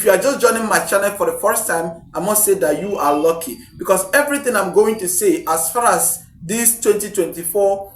If you are just joining my channel for the first time, I must say that you are lucky, because everything I'm going to say as far as this 2024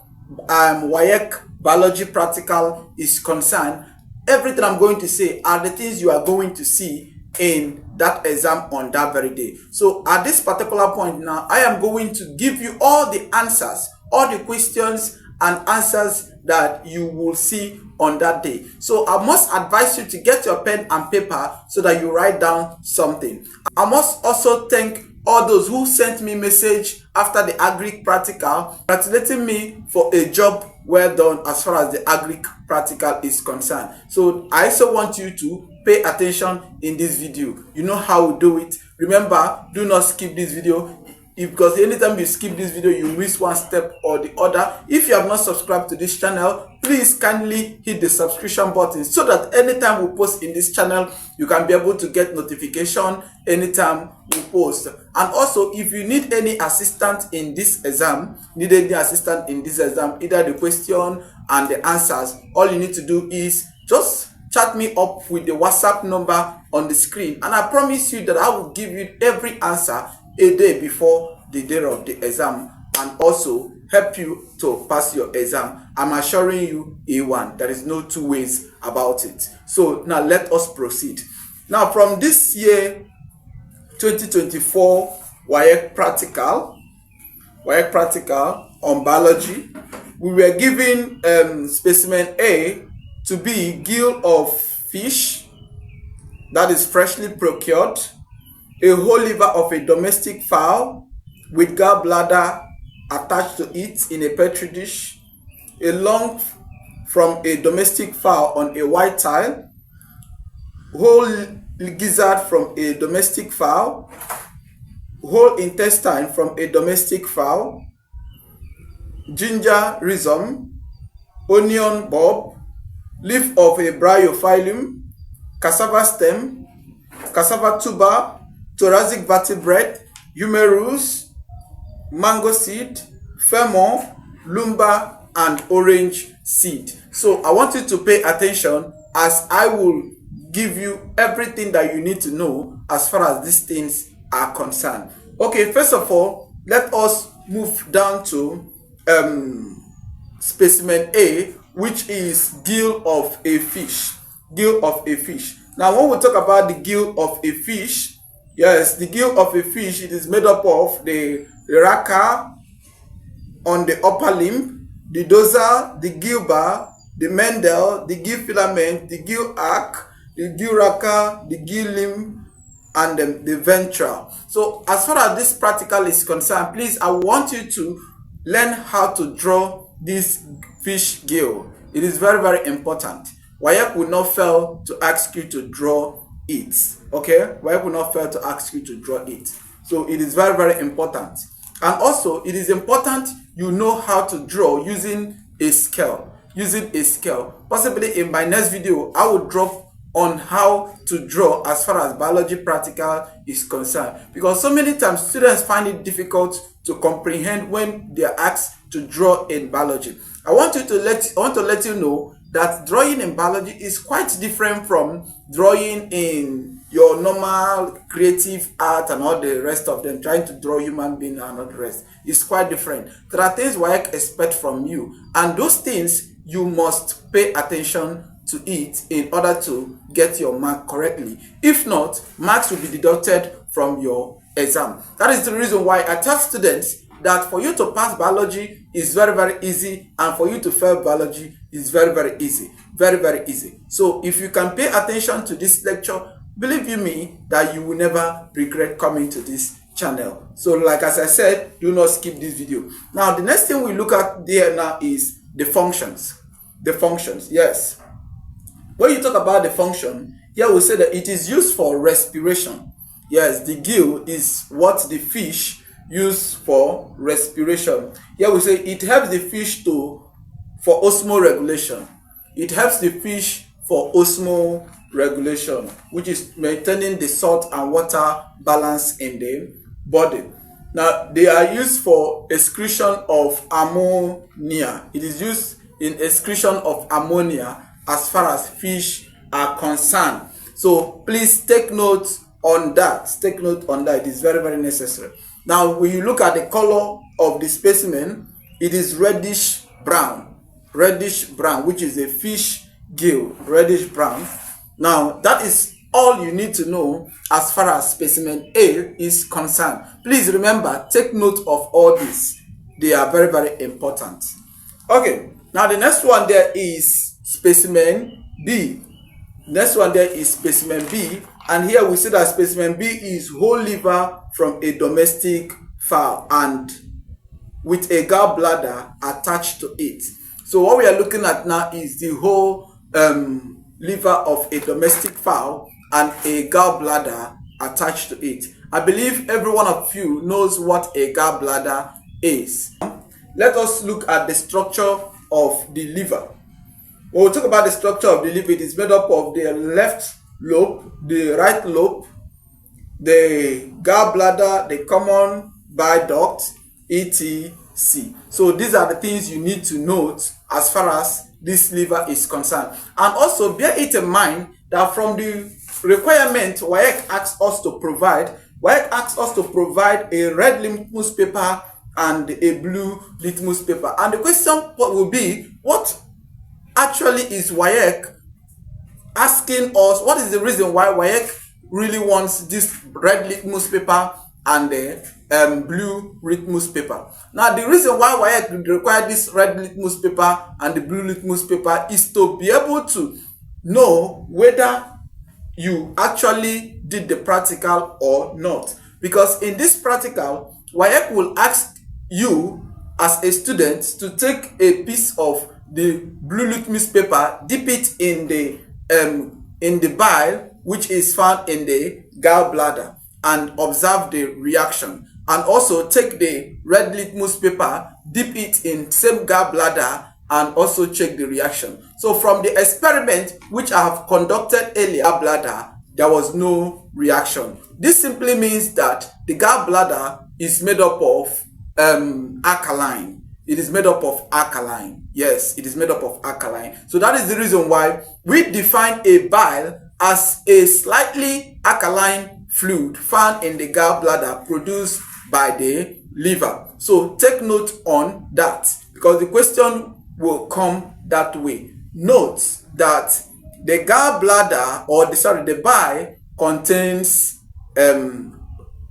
WAEC Biology Practical is concerned, everything I'm going to say are the things you are going to see in that exam on that very day. So at this particular point now, I am going to give you all the answers, all the questions and answers that you will see on that day. So I must advise you to get your pen and paper so that you write down something. I must also thank all those who sent me message after the agric practical congratulating me for a job well done as far as the agric practical is concerned. So I also want you to pay attention in this video. You know how we do it. Remember, do not skip this video, because anytime you skip this video, you miss one step or the other. If you have not subscribed to this channel, please kindly hit the subscription button so that anytime we post in this channel, you can be able to get notification anytime we post. And also, if you need any assistance in this exam, either the question and the answers, all you need to do is just chat me up with the WhatsApp number on the screen, and I promise you that I will give you every answer a day before the day of the exam, and also help you to pass your exam. I'm assuring you A1. There is no two ways about it. So now let us proceed. Now, from this year 2024 WAEC practical on biology, we were given specimen A to be gill of fish that is freshly procured, a whole liver of a domestic fowl with gallbladder attached to it in a petri dish, a lung from a domestic fowl on a white tile, whole gizzard from a domestic fowl, whole intestine from a domestic fowl, ginger rhizome, onion bulb, leaf of a bryophyllum, cassava stem, cassava tuber, thoracic vertebrate, humerus, mango seed, femur, lumbar, and orange seed. So I want you to pay attention as I will give you everything that you need to know as far as these things are concerned. Okay, first of all, let us move down to specimen A, which is gill of a fish. Gill of a fish. Now, when we talk about the gill of a fish, yes, the gill of a fish, it is made up of the raca on the upper limb, the dorsal, the gill bar, the mandel, the gill filament, the gill arc, the gill raca, the gill limb, and the ventral. So as far as this practical is concerned, please, I want you to learn how to draw this fish gill. It is very, very important. WAEC will not fail to ask you to draw it. Okay, WAEC will not fail to ask you to draw it. So it is very, very important. And also, it is important you know how to draw using a scale. Possibly in my next video, I will drop on how to draw as far as biology practical is concerned, because so many times students find it difficult to comprehend when they are asked to draw in biology. I want to let you know that drawing in biology is quite different from drawing in your normal creative art and all the rest of them, trying to draw human being and all the rest. It's quite different. There are things WAEC expect from you, and those things you must pay attention to it in order to get your mark correctly. If not, marks will be deducted from your exam. That is the reason why I tell students that for you to pass biology is very, very easy, and for you to fail biology is very, very easy. Very, very easy. So if you can pay attention to this lecture, believe you me that you will never regret coming to this channel. So like as I said, do not skip this video. Now the next thing we look at there now is the functions. The functions, yes. When you talk about the function, here we say that it is used for respiration. Yes, the gill is what the fish use for respiration. Here we say it helps the fish for osmoregulation. It helps the fish for osmoregulation, which is maintaining the salt and water balance in the body. Now, they are used for excretion of ammonia. It is used in excretion of ammonia as far as fish are concerned. So please take note on that. Take note on that. It is very, very necessary. Now, when you look at the color of the specimen, it is reddish brown, which is a fish gill, reddish brown. Now, that is all you need to know as far as specimen A is concerned. Please remember, take note of all this. They are very, very important. Okay, now the next one there is specimen B. Next one there is specimen B, and here we see that specimen B is whole liver from a domestic fowl and with a gallbladder attached to it. So what we are looking at now is the whole liver of a domestic fowl and a gallbladder attached to it. I believe every one of you knows what a gallbladder is. Let us look at the structure of the liver. When we talk about the structure of the liver, it is made up of the left lobe, the right lobe, the gallbladder, the common bile duct, etc. So these are the things you need to note as far as this liver is concerned. And also bear it in mind that from the requirement WAEC asks us to provide, a red litmus paper and a blue litmus paper. And the question will be, what actually is WAEC asking us? What is the reason why WAEC really wants this red litmus paper and the blue litmus paper? Now, the reason why WAEC require this red litmus paper and the blue litmus paper is to be able to know whether you actually did the practical or not. Because in this practical, WAEC will ask you as a student to take a piece of the blue litmus paper, dip it in the bile which is found in the gallbladder, and observe the reaction. And also take the red litmus paper, dip it in same gallbladder, and also check the reaction. So from the experiment which I have conducted earlier, gallbladder, there was no reaction. This simply means that the gallbladder is made up of alkaline. It is made up of alkaline. Yes, it is made up of alkaline. So that is the reason why we define a bile as a slightly alkaline fluid found in the gallbladder produced by the liver. So take note on that, because the question will come that way. Note that the gallbladder, or the bile, contains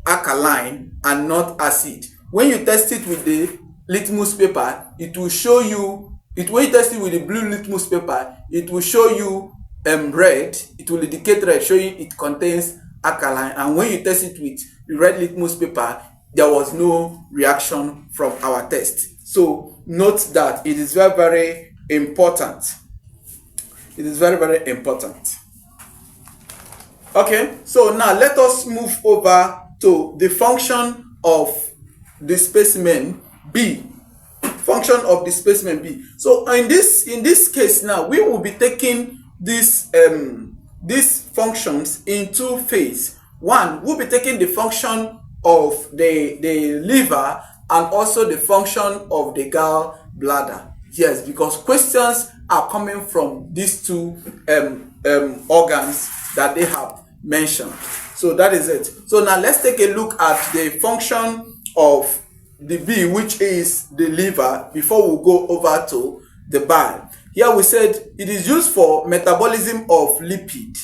alkaline and not acid. When you test it with the litmus paper, it will show you, when you test it with the blue litmus paper, it will show you red. It will indicate red, showing it contains alkaline. And when you test it with the red litmus paper, there was no reaction from our test. So note that it is very, very important. It is very, very important. Okay, so now let us move over to the function of the specimen B. Function of the specimen B. So in this case now, we will be taking these functions in two phases. One, we'll be taking the function of the liver and also the function of the gallbladder. Yes, because questions are coming from these two organs that they have mentioned. So that is it. So now let's take a look at the function of the B, which is the liver, before we go over to the bile. Here we said it is used for metabolism of lipid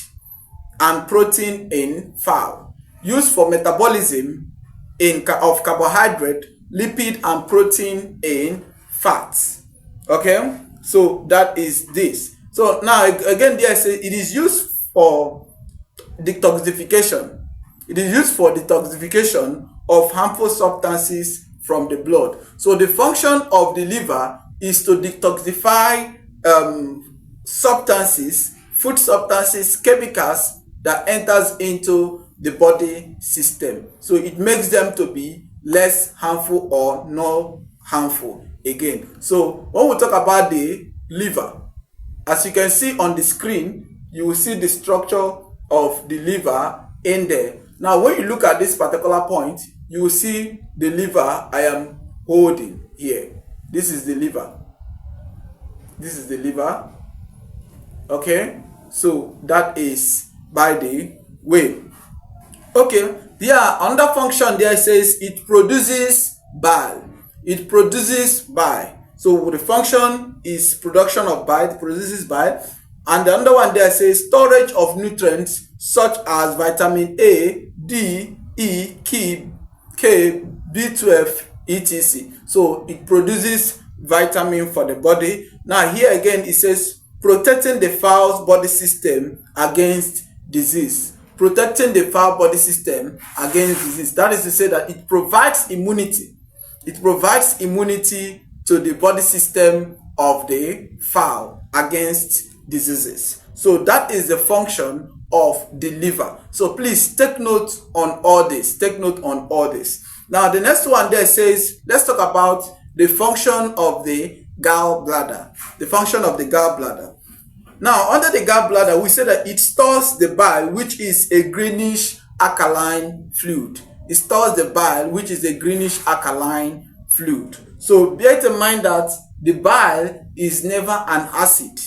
and protein in fowl. Used for metabolism of carbohydrate, lipid, and protein in fats. Okay, so that is this. So now again, there it is used for detoxification. It is used for detoxification of harmful substances from the blood. So the function of the liver is to detoxify substances, food substances, chemicals that enters into the body system. So it makes them to be less harmful or not harmful again. So when we talk about the liver, as you can see on the screen, you will see the structure of the liver in there. Now when you look at this particular point, you will see the liver I am holding here. This is the liver. This is the liver. Okay, so that is by the way. Okay, there another function there says it produces bile. It produces bile. So the function is production of bile, it produces bile. And the other one there says storage of nutrients such as vitamin A, D, E, K, B12, etc. So it produces vitamin for the body. Now here again it says protecting the fowl's body system against disease. Protecting the fowl body system against disease. That is to say that it provides immunity. It provides immunity to the body system of the fowl against diseases. So that is the function of the liver. So please take note on all this. Take note on all this. Now the next one there says, let's talk about the function of the gallbladder. The function of the gallbladder. Now under the gallbladder, we say that it stores the bile, which is a greenish alkaline fluid. It stores the bile, which is a greenish alkaline fluid. So bear in mind that the bile is never an acid.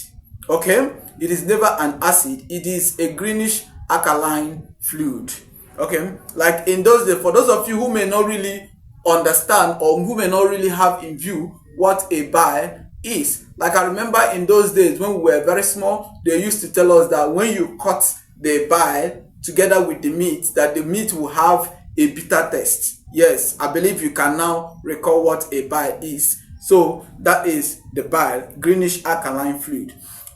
Okay, it is never an acid. It is a greenish alkaline fluid. Okay, like in those days, for those of you who may not really understand or who may not really have in view what a bile is, like I remember in those days when we were very small, they used to tell us that when you cut the bile together with the meat, that the meat will have a bitter taste. Yes, I believe you can now recall what a bile is. So that is the bile, greenish alkaline fluid.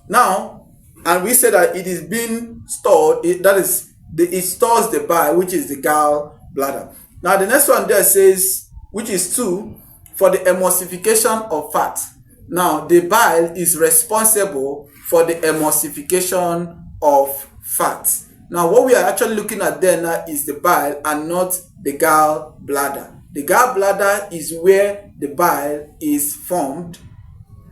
Now, and we say that it is being stored, it stores the bile, which is the gallbladder. Now the next one there says, which is 2, for the emulsification of fat. Now the bile is responsible for the emulsification of fat. Now what we are actually looking at there now is the bile and not the gallbladder. The gallbladder is where the bile is formed,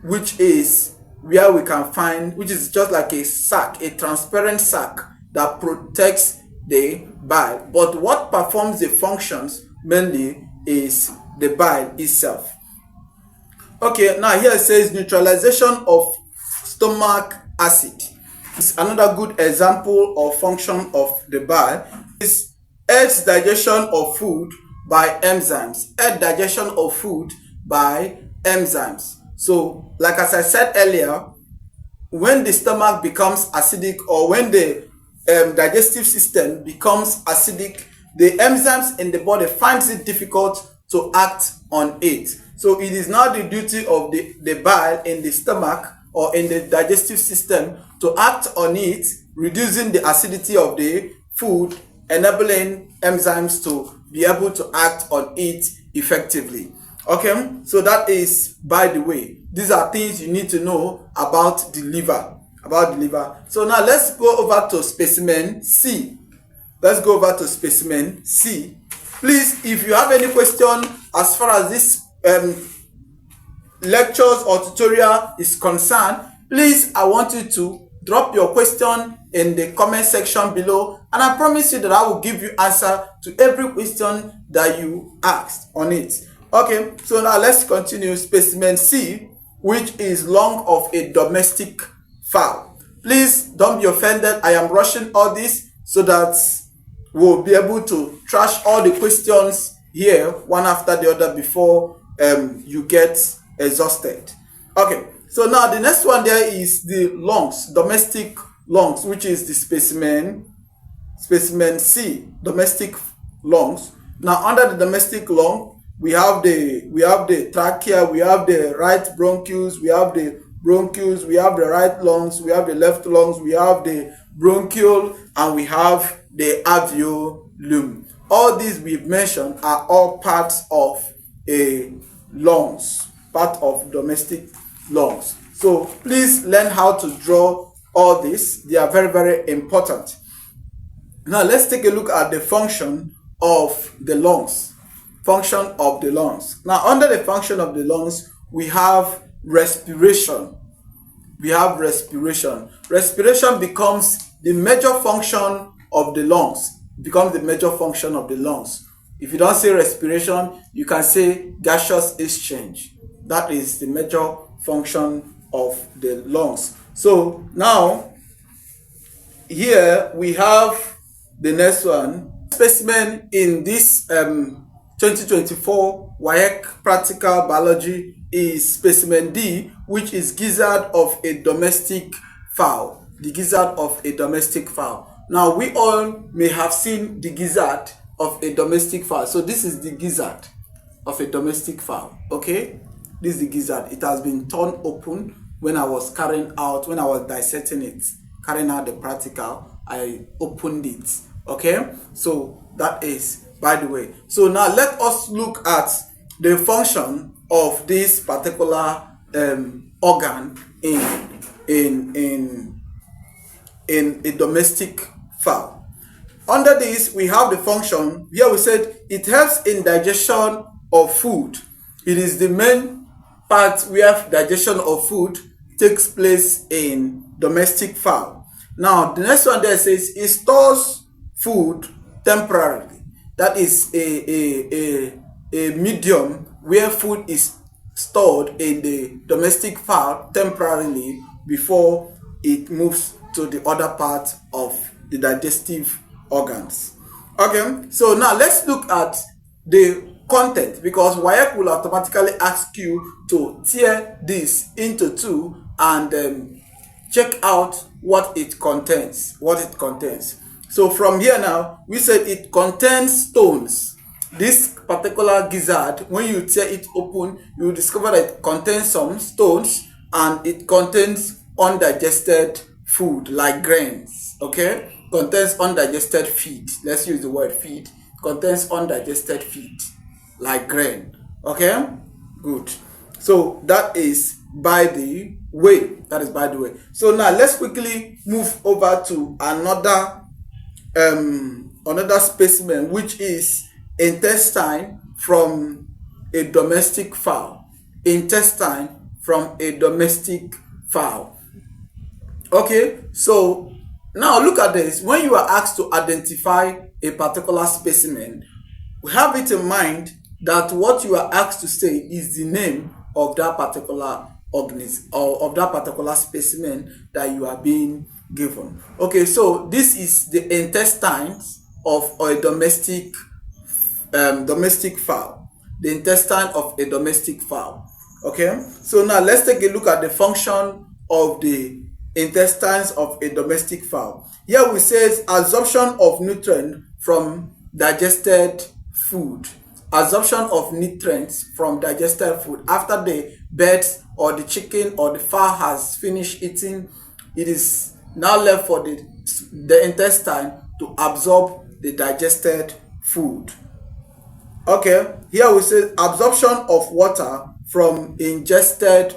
which is where we can find, which is just like a sac, a transparent sac that protects the bile. But what performs the functions mainly is the bile itself. Okay, now here it says neutralization of stomach acid. It's another good example of function of the bile. It's aids digestion of food by enzymes. Aid digestion of food by enzymes. So, like as I said earlier, when the stomach becomes acidic or when the digestive system becomes acidic, the enzymes in the body finds it difficult to act on it. So it is now the duty of the bile in the stomach or in the digestive system to act on it, reducing the acidity of the food, enabling enzymes to be able to act on it effectively. Okay, so that is by the way. These are things you need to know about the liver. So now let's go over to specimen C. Let's go over to specimen C. Please, if you have any question as far as this lectures or tutorial is concerned, please, I want you to drop your question in the comment section below, and I promise you that I will give you answer to every question that you asked on it. Okay, so now let's continue. Specimen C, which is lung of a domestic fowl. Please don't be offended. I am rushing all this so that we'll be able to trash all the questions here one after the other before you get exhausted. Okay, so now the next one there is the lungs, domestic lungs, which is the specimen C, domestic lungs. Now under the domestic lung, we have the trachea, we have the right bronchus, we have the bronchus, we have the right lungs, we have the left lungs, we have the bronchiole, and we have the alveolum. All these we've mentioned are all parts of a lungs, part of domestic lungs. So please learn how to draw all this. They are very, very important. Now let's take a look at the function of the lungs. Function of the lungs. Now under the function of the lungs, we have respiration. Respiration becomes the major function of the lungs. If you don't say respiration, you can say gaseous exchange. That is the major function of the lungs. So now here we have the next one. Specimen in this 2024 WAEC Practical Biology is specimen D, which is gizzard of a domestic fowl. The gizzard of a domestic fowl. Now, we all may have seen the gizzard of a domestic fowl. So this is the gizzard of a domestic fowl. Okay, this is the gizzard. It has been torn open when I was dissecting it, carrying out the practical. I opened it. Okay, so that is by the way. So now let us look at the function of this particular organ in a domestic fowl. Under this, we have the function. Here we said it helps in digestion of food. It is the main part where digestion of food takes place in domestic fowl. Now, the next one there says it stores food temporarily. That is a medium where food is stored in the domestic fowl temporarily before it moves to the other part of the digestive organs. Okay, so now let's look at the content, because WAEC will automatically ask you to tear this into two and check out what it contains. So from here now, we said it contains stones. This particular gizzard, when you tear it open, you will discover that it contains some stones and it contains undigested food like grains. Okay, contains undigested feed. Let's use the word feed. Contains undigested feed like grain. Okay, good. So that is by the way. So now let's quickly move over to another specimen, which is intestine from a domestic fowl. Okay, so now look at this. When you are asked to identify a particular specimen, have it in mind that what you are asked to say is the name of that particular organism or of that particular specimen that you are being given. Okay, so this is the intestines of a domestic fowl. The intestine of a domestic fowl. Okay, so now let's take a look at the function of the intestines of a domestic fowl. Here we say absorption of nutrients from digested food. Absorption of nutrients from digested food. After the bird or the chicken or the fowl has finished eating, it is now left for the intestine to absorb the digested food. Okay, here we say absorption of water from ingested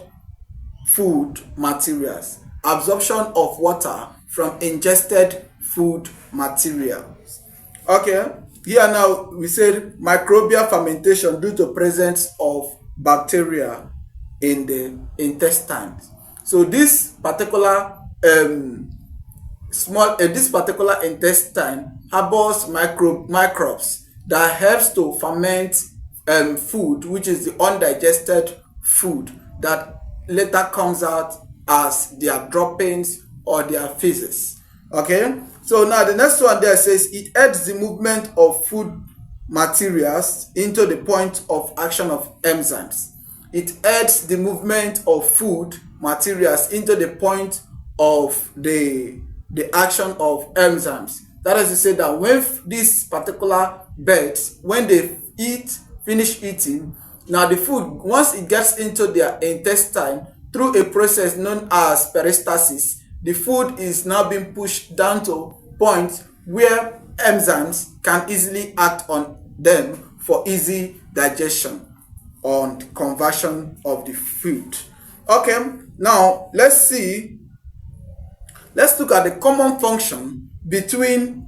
food materials. Absorption of water from ingested food materials. Okay, here now we said microbial fermentation due to presence of bacteria in the intestines. So this particular intestine harbors microbes that helps to ferment food, which is the undigested food that later comes out as their droppings or their feces. Okay, so now the next one there says it aids the movement of food materials into the point of action of enzymes. It aids the movement of food materials into the point of the action of enzymes. That is to say that when this particular birds, when they finish eating, now the food, once it gets into their intestine through a process known as peristalsis, the food is now being pushed down to point where enzymes can easily act on them for easy digestion and conversion of the food. Okay, now let's look at the common function between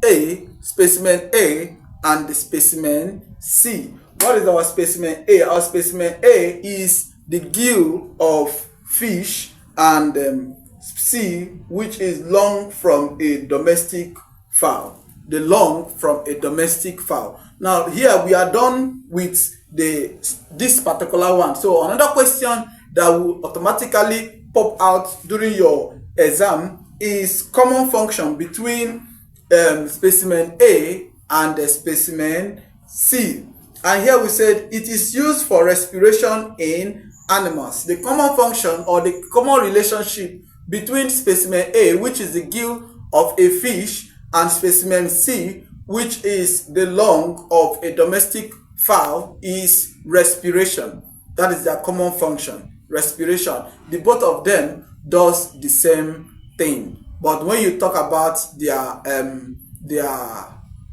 specimen A and the specimen C. What is our specimen A? Our specimen A is the gill of fish, and C, which is lung from a domestic fowl. The lung from a domestic fowl. Now here we are done with this particular one. So another question that will automatically pop out during your exam is common function between specimen A and the specimen C. And here we said it is used for respiration in animals. The common function or the common relationship between specimen A, which is the gill of a fish, and specimen C, which is the lung of a domestic fowl, is respiration. That is their common function, respiration. The both of them does the same thing. But when you talk about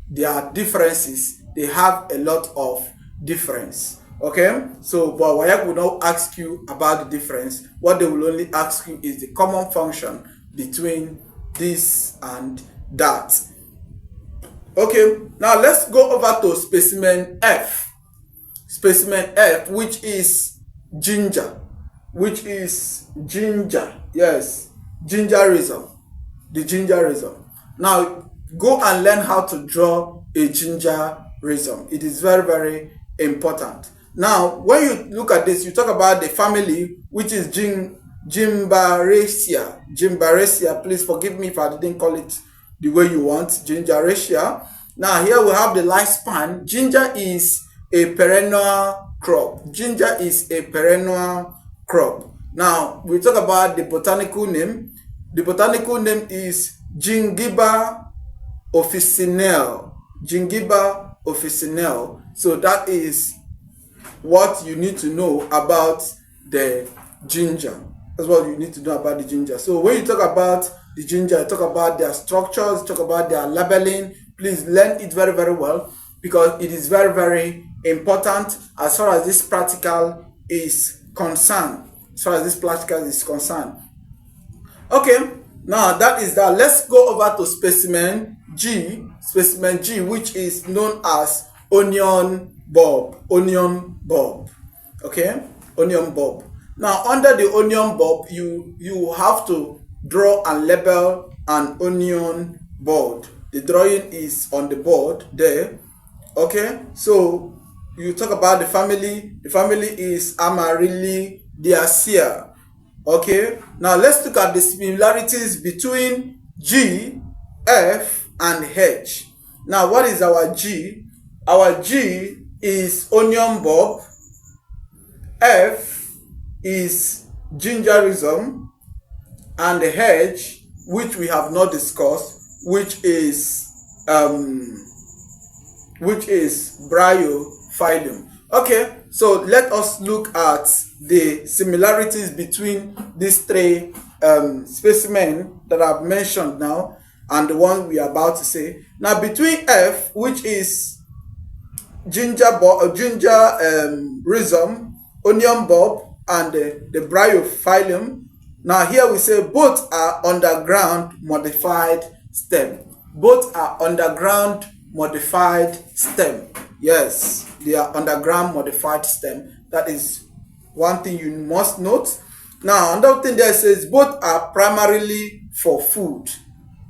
their differences, they have a lot of difference. Okay, so but WAEC will not ask you about the difference. What they will only ask you is the common function between this and that. Okay, now let's go over to specimen F. Specimen F, which is ginger. Yes, gingerism. The gingerism. Now go and learn how to draw a gingerism. It is very, very important. Now when you look at this, you talk about the family, which is Gimberaceae. Please forgive me if I didn't call it the way you want. Gimberaceae. Now here we have the lifespan. Ginger is a perennial crop. Now we talk about the botanical name. The botanical name is Gingiba officinale. So that is what you need to know about the ginger. That's what you need to know about the ginger. So when you talk about the ginger, you talk about their structures, you talk about their labeling. Please learn it very, very well, because it is very, very important as far as this practical is concerned. Okay, now that is that. Let's go over to specimen G, which is known as onion bulb. Okay, onion bulb. Now under the onion bulb, you have to draw and label an onion board. The drawing is on the board there. Okay, so you talk about the family. The family is Amaryllidaceae. Okay, now let's look at the similarities between G, F, and H. Now what is our G? Our G is onion bulb. F is gingerism, and the H, which we have not discussed, which is bryophyllum. Okay, so let us look at the similarities between these three specimens that I've mentioned now and the one we are about to say. Now between F, which is gingerism, onion bulb, and the bryophyllum. Now here we say both are underground modified stem. Yes, they are underground modified stem. That is one thing you must note. Now another thing there says both are primarily for food.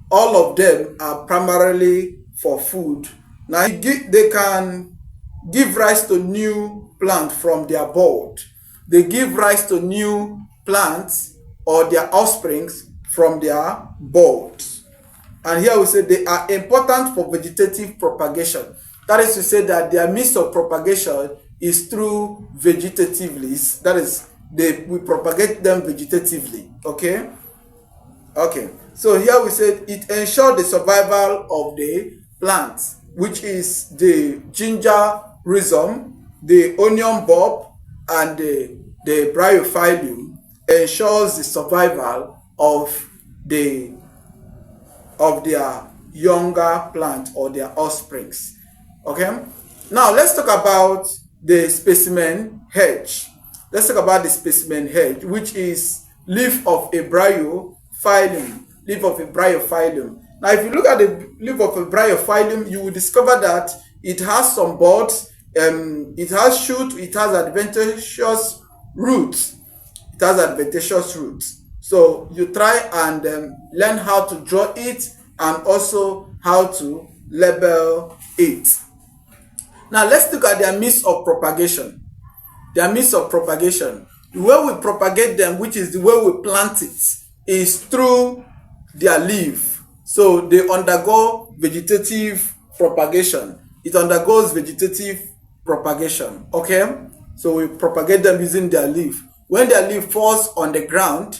All of them are primarily for food. Now they can give rise to new plants from their bud. They give rise to new plants or their offsprings from their buds. And here we say they are important for vegetative propagation. That is to say that their means of propagation is through vegetatively. That is, we propagate them vegetatively. Okay? Okay. So here we said it ensures the survival of the plant, which is the gingerism, the onion bulb, and the bryophyllum ensures the survival of their younger plant or their offsprings. Okay, now let's talk about the specimen H. Which is leaf of a bryophyllum. Now if you look at the leaf of a bryophyllum, you will discover that it has some buds, it has shoots, it has adventitious roots. So you try and learn how to draw it and also how to label it. Now let's look at their means of propagation. The way we propagate them, which is the way we plant it, is through their leaf. So they undergo vegetative propagation. It undergoes vegetative propagation. Okay, so we propagate them using their leaf. When their leaf falls on the ground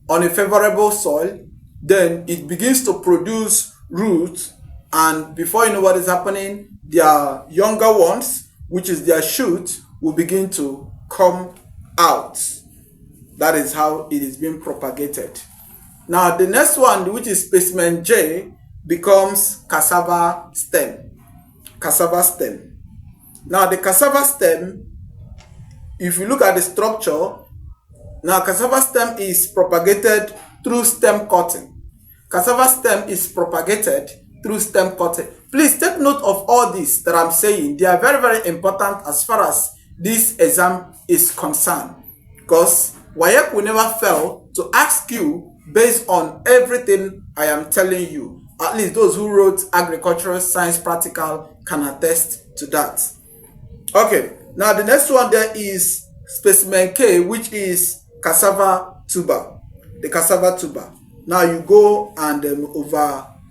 on a favorable soil, then it begins to produce roots, and before you know what is happening, their younger ones, which is their shoot, will begin to come out. That is how it is being propagated. Now the next one, which is specimen J, becomes cassava stem. Cassava stem. Now the cassava stem, if you look at the structure, now cassava stem is propagated through stem cutting. Cassava stem is propagated through stem cutting. Please take note of all this that I'm saying. They are very, very important as far as this exam is concerned, because WAEC will never fail to ask you based on everything I am telling you. At least those who wrote agricultural science practical can attest to that. Okay, now the next one there is specimen K, which is cassava tuber. The cassava tuber. Now you go and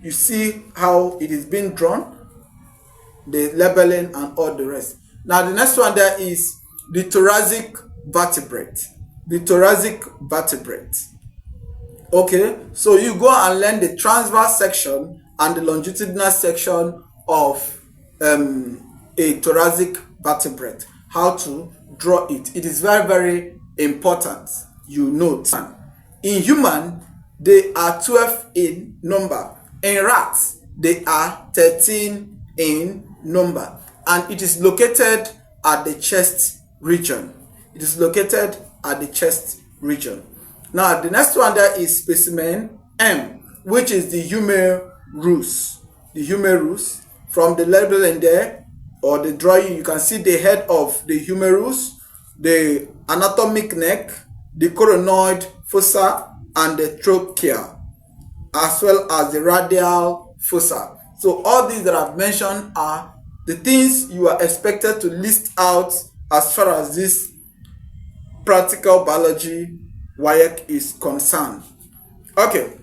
you see how it is being drawn, the labeling and all the rest. Now the next one there is the thoracic vertebrate. The thoracic vertebrate. Okay, so you go and learn the transverse section and the longitudinal section of a thoracic vertebrate. How to draw it. It is very, very important you note. In human, they are 12 in number. In rats, they are 13 in number. And it is located at the chest region. It is located at the chest region. Now, the next one there is specimen M, which is the humerus. The humerus. From the labeling there, or the drawing, you can see the head of the humerus, the anatomic neck, the coronoid fossa, and the trachea, as well as the radial fossa. So all these that I've mentioned are the things you are expected to list out as far as this practical biology WAEC is concerned. Okay.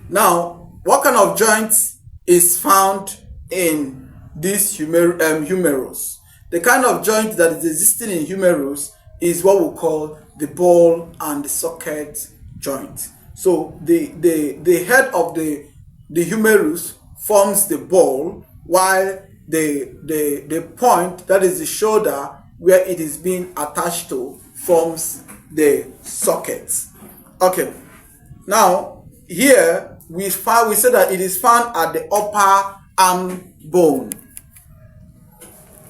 Now, what kind of joints is found in this humerus? The kind of joint that is existing in humerus is what we call the ball and the socket joint. So the head of the humerus forms the ball, while the point, that is the shoulder where it is being attached to, forms the socket. Okay. Now here we say that it is found at the upper arm bone.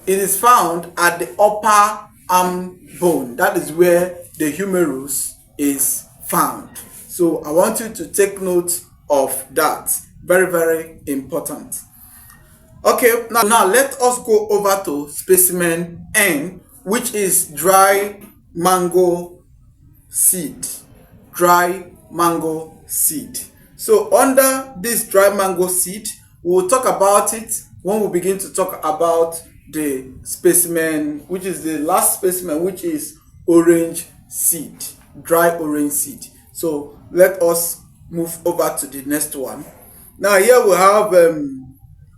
It is found at the upper arm bone. That is where the humerus is found. So I want you to take note of that. Very, very important. Okay, now let us go over to specimen N, which is dry mango seed. Dry mango seed. So under this dry mango seed, we will talk about it when we begin to talk about the specimen, which is the last specimen, which is orange seed. Dry orange seed. So let us move over to the next one. Now here we have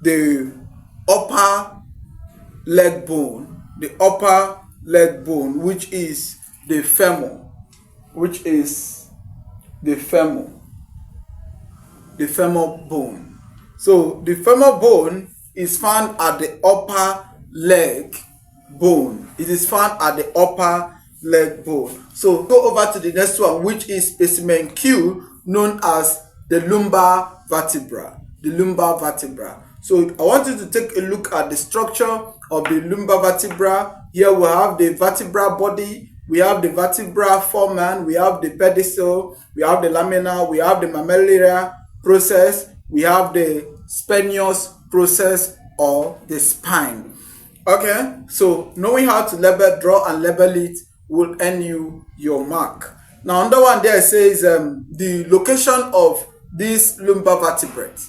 the upper leg bone. The upper leg bone, which is the femur. Which is the femur. The femur bone. So the femur bone is found at the upper leg bone. It is found at the upper leg bone. So go over to the next one, which is specimen Q, known as the lumbar vertebra. The lumbar vertebra. So I want you to take a look at the structure of the lumbar vertebra. Here we have the vertebral body, we have the vertebral foramen, we have the pedicel, we have the lamina, we have the mammalia process, we have the sponneous process or the spine. Okay, so knowing how to label, draw and label it will earn you your mark. Now under one there says the location of this lumbar vertebrate.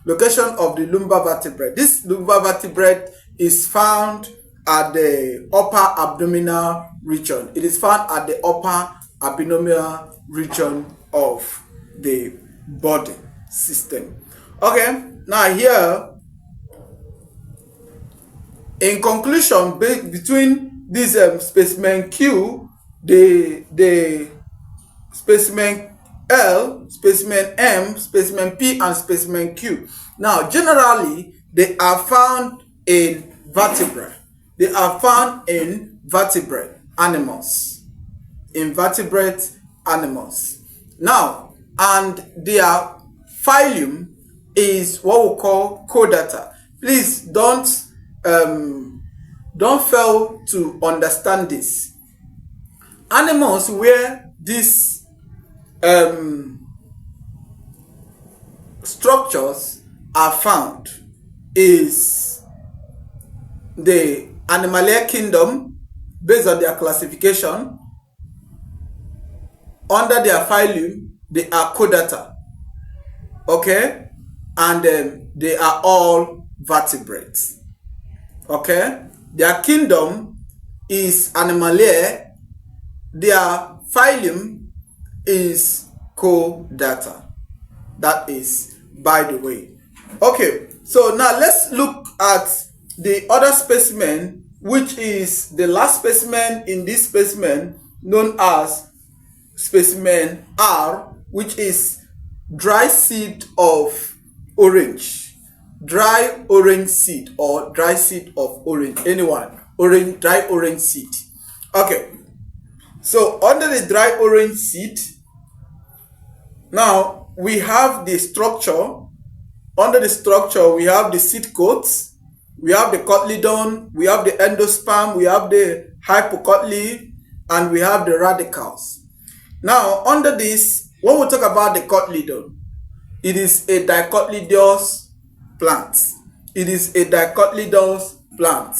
Location of the lumbar vertebrate. This lumbar vertebrate is found at the upper abdominal region. It is found at the upper abdominal region of the body system. Okay, now here, in conclusion, between this specimen Q, the specimen L, specimen M, specimen P, and specimen Q. Now, generally, they are found in vertebrate. They are found in vertebrate animals. Invertebrate animals. Now, and their phylum is what we call chordata. Please don't fail to understand this. Animals where these structures are found is the Animalia kingdom, based on their classification. Under their phylum, they are chordata. Okay? And they are all vertebrates. Okay? Their kingdom is Animalia. Their phylum is chordata. That is by the way. Okay, so now let's look at the other specimen, which is the last specimen in this specimen, known as specimen R, which is dry seed of orange. Dry orange seed or dry seed of orange. Anyone. Orange, dry orange seed. Okay. So under the dry orange seed, now we have the structure. Under the structure, we have the seed coats, we have the cotyledon, we have the endosperm, we have the hypocotyl, and we have the radicals. Now, under this, when we talk about the cotyledon, it is a dicotyledonous plant. It is a dicotyledonous plant.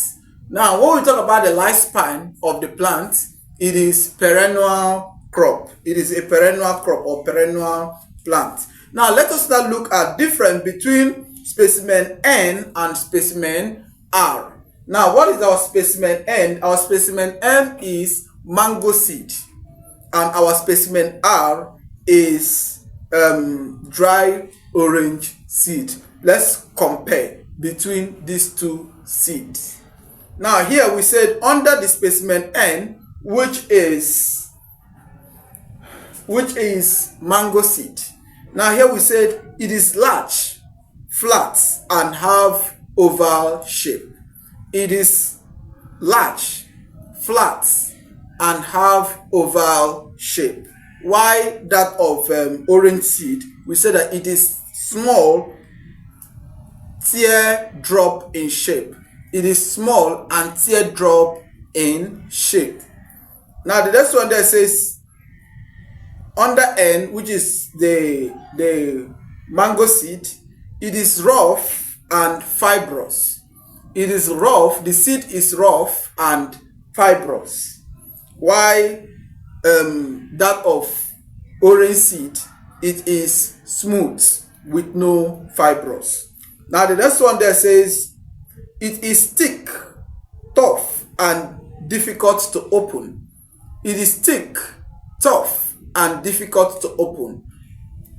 Now, when we talk about the lifespan of the plant, it is perennial crop. It is a perennial crop or perennial plant. Now, let us now look at difference between specimen N and specimen R. Now, what is our specimen N? Our specimen N is mango seed, and our specimen R is dry orange seed. Let's compare between these two seeds. Now, here we said under the specimen N, which is mango seed. Now here we said it is large, flat, and have oval shape. It is large, flat, and have oval shape. Why that of orange seed? We said that it is small, teardrop in shape. It is small and teardrop in shape. Now the next one there says under N, which is the mango seed, it is rough and fibrous. It is rough, the seed is rough and fibrous. Why that of orange seed, it is smooth with no fibrous. Now the next one there says it is thick, tough, and difficult to open. It is thick, tough, and difficult to open.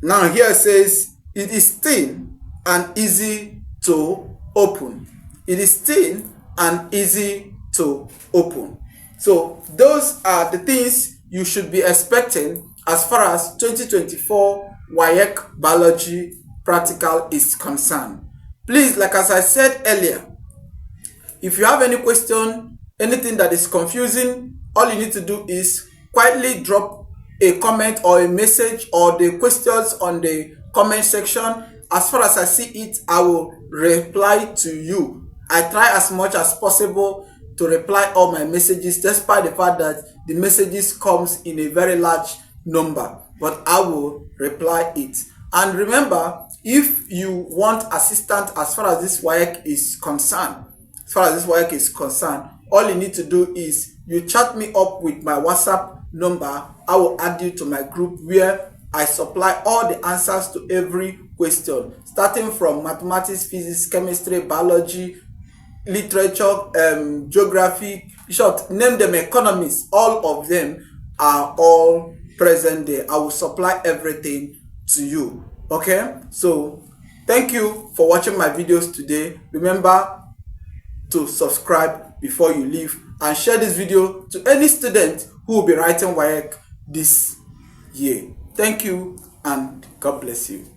Now here it says it is thin and easy to open. It is thin and easy to open. So those are the things you should be expecting as far as 2024 WAEC Biology Practical is concerned. Please, like as I said earlier, if you have any question, anything that is confusing, all you need to do is quietly drop a comment or a message or the questions on the comment section. As far as I see it, I will reply to you. I try as much as possible to reply all my messages, despite the fact that the messages comes in a very large number, but I will reply it. And remember, if you want assistance as far as this WAEC is concerned, all you need to do is you chat me up with my WhatsApp number. I will add you to my group where I supply all the answers to every question, starting from mathematics, physics, chemistry, biology, literature, geography, in short, name them, economics, all of them are all present there. I will supply everything to you. Okay, so thank you for watching my videos today. Remember to subscribe before you leave and share this video to any student who will be writing WAEC this year. Thank you and God bless you.